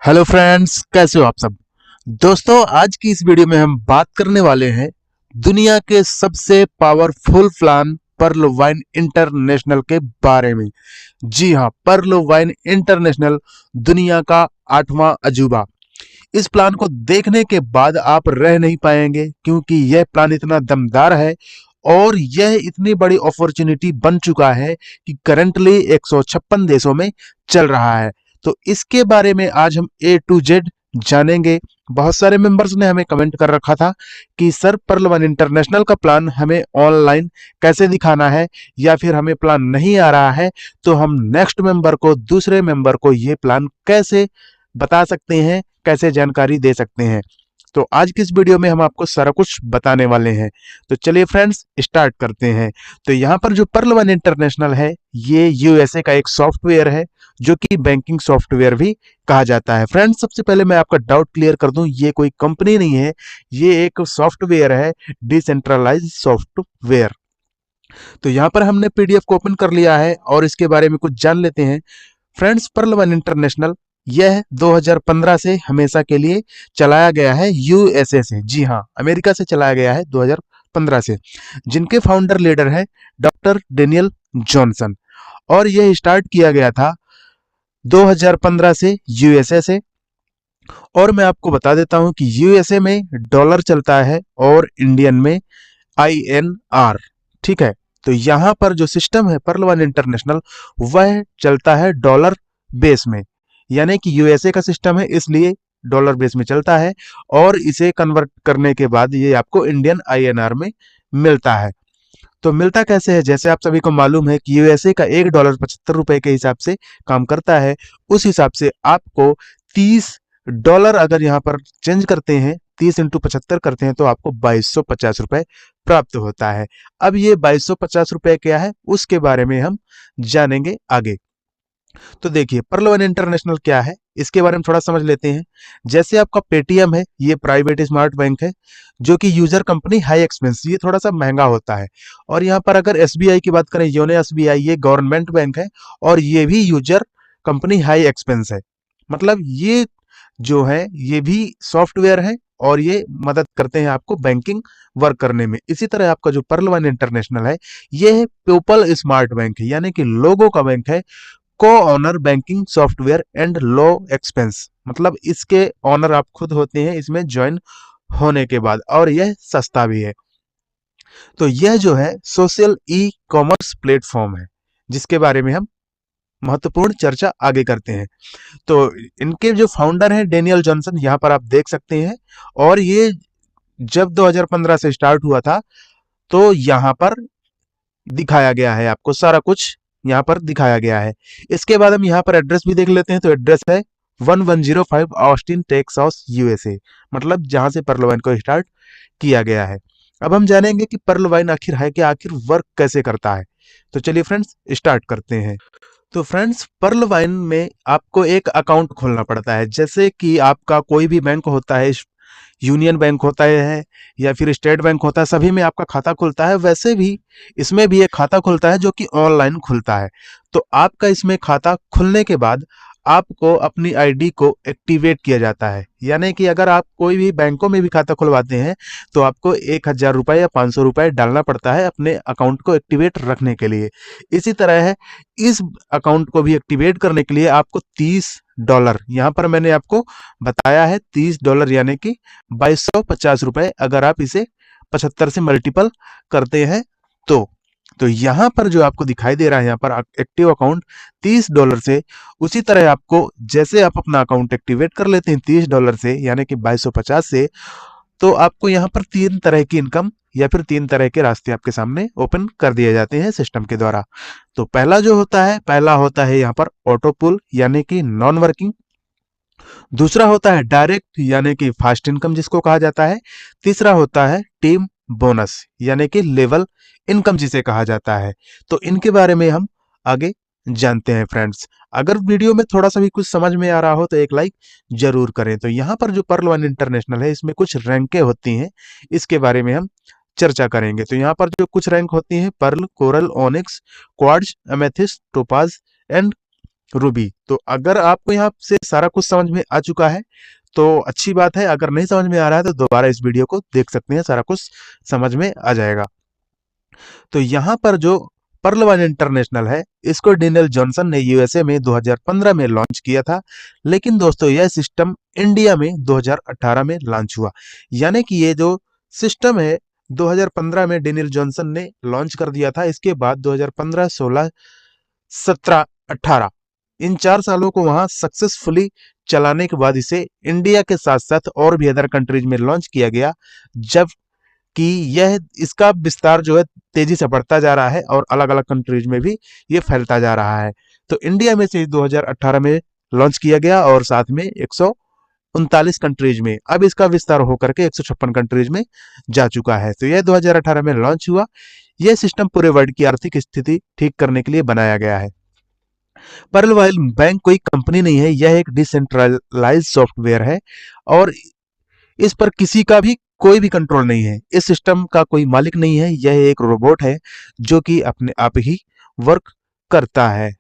Hello friends, कैसे हो आप सब। दोस्तों, आज की इस वीडियो में हम बात करने वाले हैं दुनिया के सबसे powerful plan Pearl Vine International के बारे में। जी हाँ, पर्ल वाइन इंटरनेशनल दुनिया का 8वां अजूबा। इस प्लान को देखने के बाद आप रह नहीं पाएंगे, क्योंकि यह प्लान इतना दमदार है और यह इतनी बड़ी अपॉर्चुनिटी बन चुका है कि करंटली 156 देशों में चल रहा है। तो इसके बारे में आज हम ए टू जेड जानेंगे। बहुत सारे मेंबर्स ने हमें कमेंट कर रखा था कि सर, पर्ल वन इंटरनेशनल का प्लान हमें ऑनलाइन कैसे दिखाना है, या फिर हमें प्लान नहीं आ रहा है तो हम नेक्स्ट मेंबर को, दूसरे मेंबर को ये प्लान कैसे बता सकते हैं, कैसे जानकारी दे सकते हैं। तो आज की इस वीडियो में हम आपको सारा कुछ बताने वाले हैं। तो चलिए फ्रेंड्स, स्टार्ट करते हैं। तो यहाँ पर जो पर्ल वन इंटरनेशनल है, ये यूएसए का एक सॉफ्टवेयर है, जो कि बैंकिंग सॉफ्टवेयर भी कहा जाता है। फ्रेंड्स, सबसे पहले मैं आपका डाउट क्लियर कर दूं, ये कोई कंपनी नहीं है, ये एक सॉफ्टवेयर है, डिसेंट्रलाइज सॉफ्टवेयर। तो यहाँ पर हमने पीडीएफ को ओपन कर लिया है और इसके बारे में कुछ जान लेते हैं। फ्रेंड्स, पर्ल वन इंटरनेशनल यह 2015 से हमेशा के लिए चलाया गया है यूएसए से। जी हाँ, अमेरिका से चलाया गया है 2015 से, जिनके फाउंडर लीडर है डॉक्टर डेनियल जॉनसन। और यह स्टार्ट किया गया था 2015 से यूएसए से। और मैं आपको बता देता हूं कि यूएसए में डॉलर चलता है और इंडियन में आईएनआर। ठीक है। तो यहां पर जो सिस्टम है पर्ल वन इंटरनेशनल, वह चलता है डॉलर बेस में। यानी कि यूएसए का सिस्टम है, इसलिए डॉलर बेस में चलता है, और इसे कन्वर्ट करने के बाद ये आपको इंडियन आईएनआर में मिलता है। तो मिलता कैसे है, जैसे आप सभी को मालूम है कि यूएसए का $1 75 के हिसाब से काम करता है। उस हिसाब से आपको $30 अगर यहाँ पर चेंज करते हैं, 30 × 75 करते हैं, तो आपको ₹2250 प्राप्त होता है। अब ये ₹2250 क्या है, उसके बारे में हम जानेंगे आगे। तो देखिए, पर्ल वन इंटरनेशनल क्या है, इसके बारे में थोड़ा समझ लेते हैं। जैसे आपका पेटीएम है, ये प्राइवेट स्मार्ट बैंक है, जो कि यूजर कंपनी हाई एक्सपेंस, ये थोड़ा सा महंगा होता है। और यहाँ पर अगर एसबीआई की बात करें, योनो एसबीआई, ये गवर्नमेंट बैंक है और ये भी यूजर कंपनी हाई एक्सपेंस है। मतलब ये जो है, ये भी सॉफ्टवेयर है और ये मदद करते हैं आपको बैंकिंग वर्क करने में। इसी तरह आपका जो पर्ल वन इंटरनेशनल है, ये है पीपल स्मार्ट बैंक है, यानी कि लोगों का बैंक है। को owner banking software and low expense, मतलब इसके ऑनर आप खुद होते हैं इसमें ज्वाइन होने के बाद, और यह सस्ता भी है। तो यह जो है सोशल ई कॉमर्स प्लेटफॉर्म है, जिसके बारे में हम महत्वपूर्ण चर्चा आगे करते हैं। तो इनके जो फाउंडर हैं डेनियल जॉनसन, यहाँ पर आप देख सकते हैं। और ये जब 2015 से स्टार्ट हुआ था, तो यहाँ पर दिखाया गया है, आपको सारा कुछ यहाँ पर दिखाया गया है। इसके बाद हम यहाँ पर एड्रेस भी देख लेते हैं। तो एड्रेस है 1105 ऑस्टिन टेक्सास यूएसए, मतलब जहां से पर्ल वाइन को स्टार्ट किया गया है। अब हम जानेंगे कि पर्ल वाइन आखिर है कि आखिर वर्क कैसे करता है। तो चलिए फ्रेंड्स, स्टार्ट करते हैं। तो फ्रेंड्स, पर्ल वाइन में आपको एक अकाउंट खोलना पड़ता है। जैसे कि आपका कोई भी बैंक होता है, यूनियन बैंक होता है या फिर स्टेट बैंक होता है, सभी में आपका खाता खुलता है। वैसे भी इसमें भी एक खाता खुलता है, जो कि ऑनलाइन खुलता है। तो आपका इसमें खाता खुलने के बाद आपको अपनी आईडी को एक्टिवेट किया जाता है। यानी कि अगर आप कोई भी बैंकों में भी खाता खुलवाते हैं, तो आपको ₹1000 या ₹500 डालना पड़ता है अपने अकाउंट को एक्टिवेट रखने के लिए। इसी तरह है, इस अकाउंट को भी एक्टिवेट करने के लिए आपको $30, यहाँ पर मैंने आपको बताया है $30, यानी कि ₹2250, अगर आप इसे 75 से मल्टीपल करते हैं तो यहां पर जो आपको दिखाई दे रहा है, यहाँ पर एक्टिव अकाउंट $30 से, उसी तरह आपको जैसे आप अपना अकाउंट एक्टिवेट कर लेते हैं $30 से, यानी कि 2250 से, तो आपको यहाँ पर 3 तरह की इनकम या फिर 3 तरह के रास्ते आपके सामने ओपन कर दिए जाते हैं सिस्टम के द्वारा। तो पहला होता है यहाँ पर ऑटो पुल, यानी कि नॉन वर्किंग। दूसरा होता है डायरेक्ट, यानी कि फास्ट इनकम जिसको कहा जाता है। तीसरा होता है टीम बोनस, यानी कि लेवल इनकम जिसे कहा जाता है। तो इनके बारे में हम आगे जानते हैं। फ्रेंड्स, अगर वीडियो में थोड़ा सा भी कुछ समझ में आ रहा हो तो एक लाइक जरूर करें। तो यहाँ पर जो पर्ल वन इंटरनेशनल है, इसमें कुछ रैंकें होती हैं, इसके बारे में हम चर्चा करेंगे। तो यहाँ पर जो कुछ रैंक होती हैं, pearl, coral, onyx, quartz, amethyst, topaz and ruby. तो अगर आपको यहाँ से सारा कुछ समझ में आ चुका है तो अच्छी बात है, अगर नहीं समझ में आ रहा है तो दोबारा इस वीडियो को देख सकते हैं, सारा कुछ समझ में आ जाएगा। तो यहाँ पर जो पर्ल वाइन इंटरनेशनल है, इसको डेनियल जॉनसन ने यूएसए में 2015 में लॉन्च किया था, लेकिन दोस्तों यह सिस्टम इंडिया में 2018 में लॉन्च हुआ। यानी कि ये जो सिस्टम है 2015 में डेनियल जॉनसन ने लॉन्च कर दिया था, इसके बाद 2015, 16, 17, 18 इन 4 सालों को वहां सक्सेसफुली चलाने के बाद इसे इंडिया के साथ साथ और भी अदर कंट्रीज में लॉन्च किया गया, जब कि यह इसका विस्तार जो है तेजी से बढ़ता जा रहा है और अलग अलग कंट्रीज में भी ये फैलता जा रहा है। तो इंडिया में से 2018 में लॉन्च किया गया और साथ में 139 कंट्रीज में, अब इसका विस्तार होकर के 156 कंट्रीज में जा चुका है। तो यह 2018 में लॉन्च हुआ। यह सिस्टम पूरे वर्ल्ड की आर्थिक स्थिति ठीक करने के लिए बनाया गया है। पर्ल वाइन बैंक कोई कंपनी नहीं है, यह एक डिसेंट्रलाइज सॉफ्टवेयर है और इस पर किसी का भी कोई भी कंट्रोल नहीं है। इस सिस्टम का कोई मालिक नहीं है, यह एक रोबोट है जो कि अपने आप ही वर्क करता है।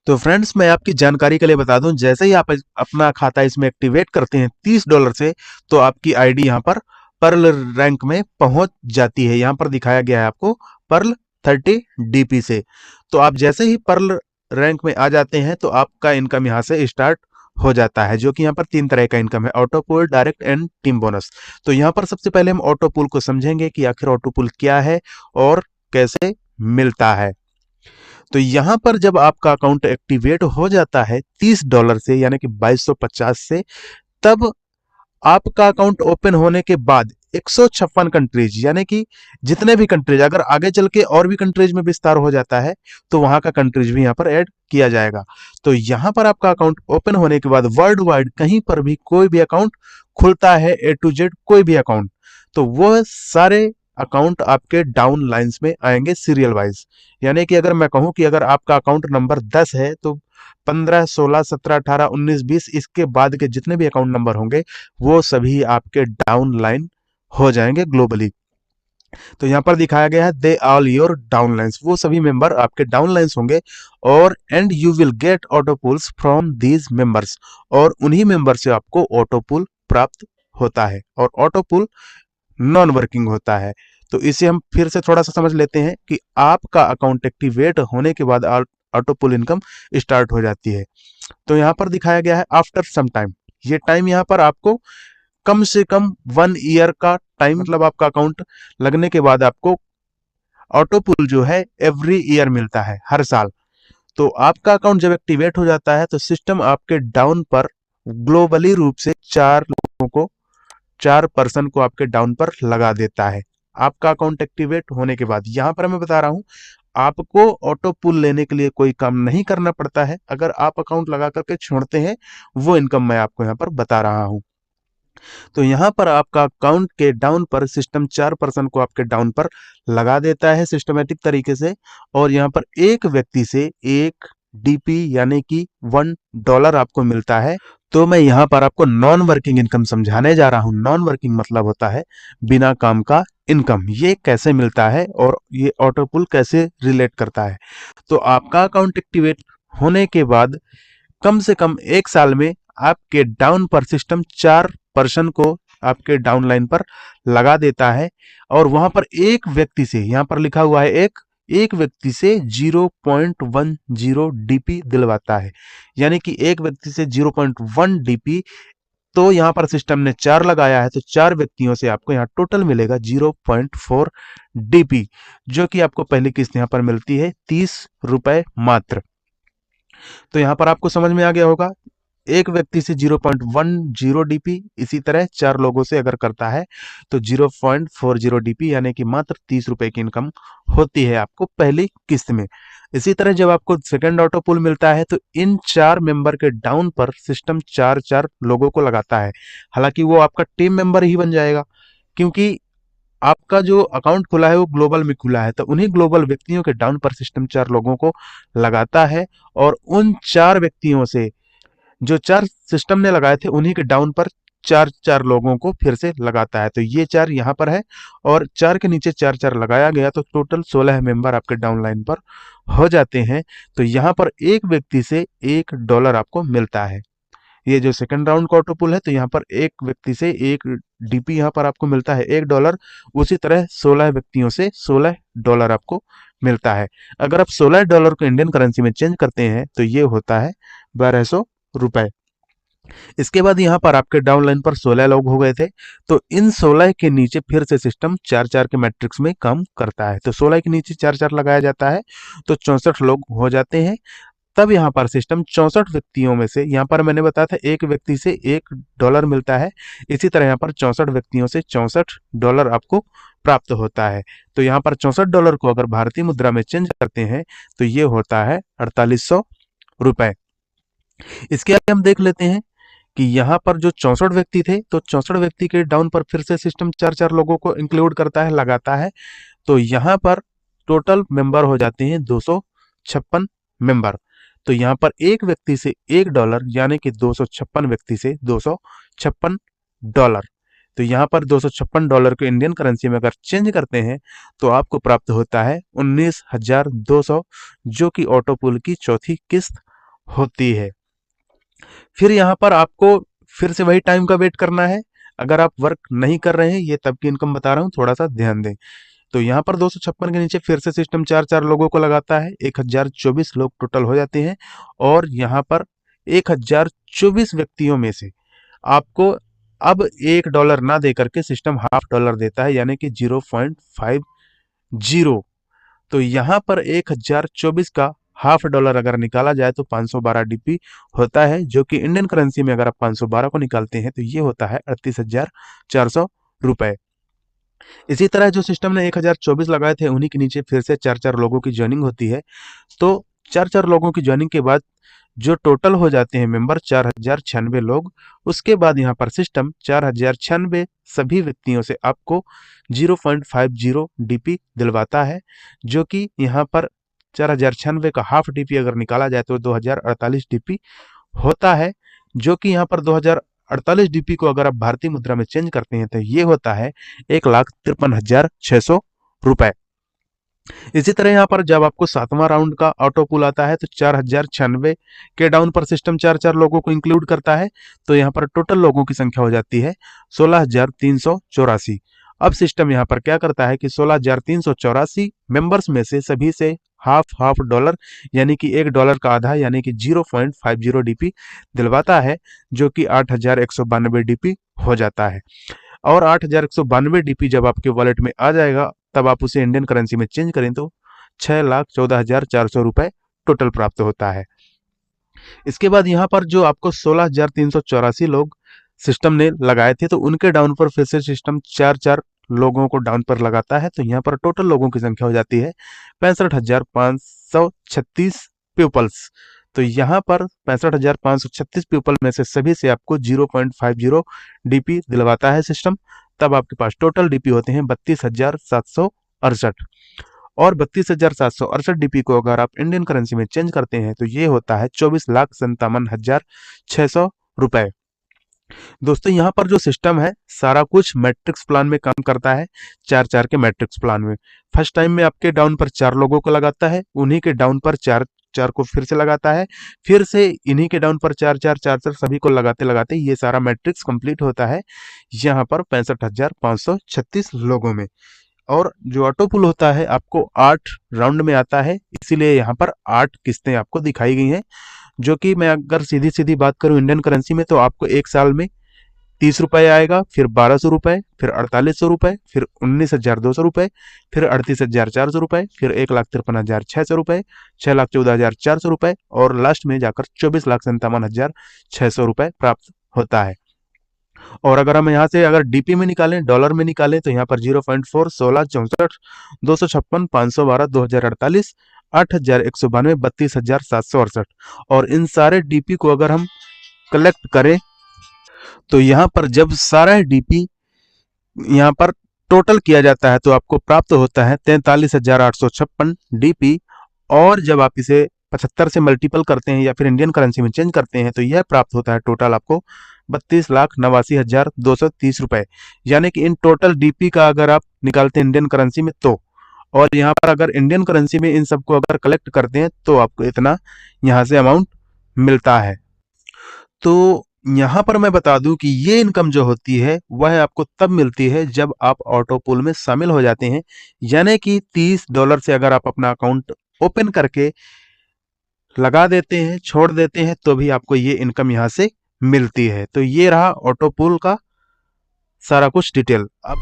तो फ्रेंड्स, मैं आपकी जानकारी के लिए बता दूं, जैसे ही आप अपना खाता इसमें एक्टिवेट करते हैं $30 से, तो आपकी आईडी यहाँ पर पर्ल रैंक में पहुंच जाती है। यहाँ पर दिखाया गया है आपको पर्ल 30 डीपी से। तो आप जैसे ही पर्ल रैंक में आ जाते हैं तो आपका इनकम यहाँ से स्टार्ट हो जाता है, जो कि यहाँ पर 3 तरह का इनकम है: auto pool, direct and team bonus. तो यहाँ पर सबसे पहले हम ऑटो पूल को समझेंगे कि आखिर ऑटो पूल क्या है और कैसे मिलता है। तो यहाँ पर जब आपका अकाउंट एक्टिवेट हो जाता है $30 से, यानी कि 2250 से, तब आपका अकाउंट ओपन होने के बाद 156 कंट्रीज, यानी कि जितने भी कंट्रीज, अगर आगे चल के और भी कंट्रीज में विस्तार हो जाता है तो वहां का कंट्रीज भी यहाँ पर ऐड किया जाएगा। तो यहाँ पर आपका अकाउंट ओपन होने के बाद वर्ल्ड वाइड कहीं पर भी कोई भी अकाउंट खुलता है, A to Z कोई भी अकाउंट, तो वो सारे अकाउंट आपके डाउन लाइंस में आएंगे सीरियल वाइज। यानी कि अगर मैं कहूं कि अगर आपका अकाउंट नंबर 10 है तो 15, 16, 17, 18, 19, 20 इसके बाद के जितने भी अकाउंट नंबर होंगे वो सभी आपके डाउन लाइन हो जाएंगे ग्लोबली। तो यहाँ पर दिखाया गया है they all your downlines, वो सभी मेंबर आपके डाउन लाइन्स होंगे। और and you will get auto pulls from these members, और उन्हीं मेंबर से आपको ऑटो पुल प्राप्त होता है। और ऑटो पुल नॉन वर्किंग होता है। तो इसे हम फिर से थोड़ा सा समझ लेते हैं कि आपका अकाउंट एक्टिवेट होने के बाद ऑटो पुल इनकम स्टार्ट हो जाती है। तो यहाँ पर दिखाया गया है आफ्टर सम टाइम, ये टाइम यहाँ पर आपको कम से कम 1 ईयर का टाइम, मतलब आपका अकाउंट लगने के बाद आपको ऑटो पुल जो है एवरी ईयर मिलता है, हर साल। तो आपका अकाउंट जब एक्टिवेट हो जाता है तो सिस्टम आपके डाउन पर ग्लोबली रूप से 4 पर्सन को आपके डाउन पर लगा देता है आपका अकाउंट एक्टिवेट होने के बाद। यहां पर मैं बता रहा हूं, आपको ऑटो पुल लेने के लिए कोई काम नहीं करना पड़ता है। अगर आप अकाउंट लगा करके छोड़ते हैं, वो इनकम मैं आपको यहाँ पर बता रहा हूं। तो यहाँ पर आपका अकाउंट के डाउन पर सिस्टम 4 पर्सन को आपके डाउन पर लगा देता है सिस्टमेटिक तरीके से। और यहाँ पर एक व्यक्ति से 1 डीपी यानी कि $1 आपको मिलता है। तो मैं यहाँ पर आपको नॉन वर्किंग इनकम समझाने जा रहा हूँ। नॉन वर्किंग मतलब होता है बिना काम का इनकम। ये कैसे मिलता है और ये ऑटो पुल कैसे रिलेट करता है। तो आपका अकाउंट एक्टिवेट होने के बाद कम से कम 1 साल में आपके डाउन पर सिस्टम 4 पर्सन को आपके डाउन लाइन पर लगा देता है। और वहां पर एक व्यक्ति से, यहां पर लिखा हुआ है एक व्यक्ति से 0.10 डीपी दिलवाता है। यानी कि एक व्यक्ति से 0.1 डीपी। तो यहां पर सिस्टम ने 4 लगाया है, तो 4 व्यक्तियों से आपको यहाँ टोटल मिलेगा 0.4 डीपी, जो कि आपको पहली किस्त यहाँ पर मिलती है ₹30 मात्र। तो यहां पर आपको समझ में आ गया होगा, एक व्यक्ति से 0.10 डीपी, इसी तरह 4 लोगों से अगर करता है तो 0.40 डीपी, यानी कि मात्र ₹30 की इनकम होती है आपको पहली किस्त में। इसी तरह जब आपको सेकंड ऑटो पुल मिलता है तो इन 4 मेंबर के डाउन पर सिस्टम 4 लोगों को लगाता है। हालांकि वो आपका टीम मेंबर ही बन जाएगा, क्योंकि आपका जो अकाउंट खुला है वो ग्लोबल में खुला है। तो उन्हीं ग्लोबल व्यक्तियों के डाउन पर सिस्टम 4 लोगों को लगाता है। और उन 4 व्यक्तियों से जो 4 सिस्टम ने लगाए थे, उन्हीं के डाउन पर चार चार लोगों को फिर से लगाता है। तो ये 4 यहाँ पर है और 4 के नीचे 4 4 लगाया गया तो टोटल 16 मेंबर आपके डाउनलाइन पर हो जाते हैं। तो यहाँ पर एक व्यक्ति से $1 आपको मिलता है। ये जो सेकंड राउंड का ऑटो पुल है तो यहाँ पर एक व्यक्ति से $1 यहाँ पर आपको मिलता है $1। उसी तरह 16 व्यक्तियों से $16 आपको मिलता है। अगर आप $16 को इंडियन करेंसी में चेंज करते हैं तो ये होता है 1200 रुपए। इसके बाद यहाँ पर आपके डाउनलाइन पर 16 लोग हो गए थे। तो इन 16 के नीचे फिर से सिस्टम 4-4 के मैट्रिक्स में काम करता है। तो 16 के नीचे 4-4 लगाया जाता है तो 64 लोग हो जाते हैं। तब यहाँ पर सिस्टम 64 व्यक्तियों में से, यहाँ पर मैंने बताया था एक व्यक्ति से $1 मिलता है, इसी तरह यहाँ पर 64 व्यक्तियों से $64 आपको प्राप्त होता है। तो यहाँ पर $64 को अगर भारतीय मुद्रा में चेंज करते हैं तो ये होता है 4800 रुपए। इसके आगे हम देख लेते हैं कि यहाँ पर जो 64 व्यक्ति थे तो 64 व्यक्ति के डाउन पर फिर से सिस्टम 4-4 लोगों को इंक्लूड करता है, लगाता है। तो यहाँ पर टोटल मेंबर हो जाते हैं 256 मेंबर। तो यहाँ पर एक व्यक्ति से $1 यानी कि 256 व्यक्ति से $256। तो यहाँ पर $256 को इंडियन करेंसी में अगर चेंज करते हैं तो आपको प्राप्त होता है 19,200, जो कि ऑटो पुल की चौथी किस्त होती है। फिर यहाँ पर आपको फिर से वही टाइम का वेट करना है। अगर आप वर्क नहीं कर रहे हैं, ये तब की इनकम बता रहा हूँ, थोड़ा सा ध्यान दें। तो यहाँ पर 256 के नीचे फिर से सिस्टम 4-4 लोगों को लगाता है, 1024 लोग टोटल हो जाते हैं। और यहाँ पर 1024 व्यक्तियों में से आपको अब $1 ना दे करके सिस्टम $0.5 देता है, यानी कि 0.50। तो यहाँ पर 1024 का $0.5 अगर निकाला जाए तो 512 डीपी होता है, जो कि इंडियन करेंसी में अगर आप 512 को निकालते हैं तो ये होता है 38,400 रुपए। इसी तरह जो सिस्टम ने 1024 लगाए थे उन्हीं के नीचे फिर से 4-4 लोगों की ज्वाइनिंग होती है। तो 4-4 लोगों की ज्वाइनिंग के बाद जो टोटल हो जाते हैं मेंबर 4096 लोग। उसके बाद यहाँ पर सिस्टम 4096 सभी व्यक्तियों से आपको 0.50 डीपी दिलवाता है, जो कि यहाँ पर 4096 का हाफ डीपी अगर निकाला जाए तो 2048 डीपी होता है, जो कि यहाँ पर 2048 डीपी को अगर आप भारतीय मुद्रा में चेंज करते हैं तो ये होता है 1,53,600 रुपए। इसी तरह यहाँ पर जब आपको 7वां राउंड का ऑटो पुल आता है तो 4096 के डाउन पर सिस्टम 4-4 लोगों को इंक्लूड करता है। तो यहाँ पर टोटल लोगों की संख्या हो जाती है 16,384। अब सिस्टम यहाँ पर क्या करता है कि 16,384 मेंबर्स में से सभी से हाफ डॉलर यानी कि $1 का आधा यानी कि 0.50 डीपी दिलवाता है, जो कि 8,192 डीपी हो जाता है। और 8,192 डीपी जब आपके वॉलेट में आ जाएगा तब आप उसे इंडियन करेंसी में चेंज करें तो 6,14,400 रुपए टोटल प्राप्त होता है। इसके बाद यहाँ पर जो आपको 16,384 लोग सिस्टम ने लगाए थे तो उनके डाउन पर फिर से सिस्टम 4-4 लोगों को डाउन पर लगाता है। तो यहाँ पर टोटल लोगों की संख्या हो जाती है 65,536 पीपल्स। तो यहाँ पर 65,536 पीपल में से सभी से आपको 0.50 डीपी दिलवाता है सिस्टम। तब आपके पास टोटल डीपी होते हैं 32,768। और 32,768 डीपी को अगर आप इंडियन करेंसी में चेंज करते हैं तो ये होता है 24,57,600 रुपए। दोस्तों यहाँ पर जो सिस्टम है सारा कुछ मैट्रिक्स प्लान में काम करता है, 4-4 के मैट्रिक्स प्लान में। फर्स्ट टाइम में आपके डाउन पर 4 लोगों को लगाता है, उन्हीं के डाउन पर 4 को फिर से लगाता है, फिर से इन्हीं के डाउन पर 4-4 सभी को लगाते लगाते ये सारा मैट्रिक्स कंप्लीट होता है यहाँ पर 65,536 लोगों में। और जो ऑटो पुल होता है आपको 8 राउंड में आता है, इसीलिए यहाँ पर 8 किस्तें आपको दिखाई गई हैं, जो कि मैं अगर सीधी सीधी बात करूं इंडियन करेंसी में तो आपको एक साल में 30 रुपए आएगा, फिर 1,200 रुपए, फिर 4,800 रुपए, फिर 19,200 रुपए, फिर 38,400 रुपए, फिर 1,53,600 रुपए, 6,14,400 रुपए और लास्ट में जाकर 24,57,600 रुपए प्राप्त होता है। और अगर हम यहाँ से अगर डीपी में निकालें, डॉलर में निकालें तो यहाँ पर 0.4, 16, 64, 256, 512, 2,048, 8,192, 32,768 और इन सारे डीपी को अगर हम कलेक्ट करें तो यहाँ पर जब सारा डीपी यहाँ पर टोटल किया जाता है तो आपको प्राप्त होता है 43,856 डीपी। और जब आप इसे 75 से मल्टीपल करते हैं या फिर इंडियन करेंसी में चेंज करते हैं तो यह प्राप्त होता है टोटल आपको 32,89,230 रुपए, यानी कि इन टोटल डीपी का अगर आप निकालते हैं इंडियन करेंसी में तो, और यहाँ पर अगर इंडियन करेंसी में इन सबको अगर कलेक्ट करते हैं तो आपको इतना यहाँ से अमाउंट मिलता है। तो यहाँ पर मैं बता दूं कि ये इनकम जो होती है वह आपको तब मिलती है जब आप ऑटो पूल में शामिल हो जाते हैं, यानी कि $30 से अगर आप अपना अकाउंट ओपन करके लगा देते हैं, छोड़ देते हैं, तो भी आपको ये इनकम यहाँ से मिलती है। तो ये रहा ऑटो पूल का सारा कुछ डिटेल। अब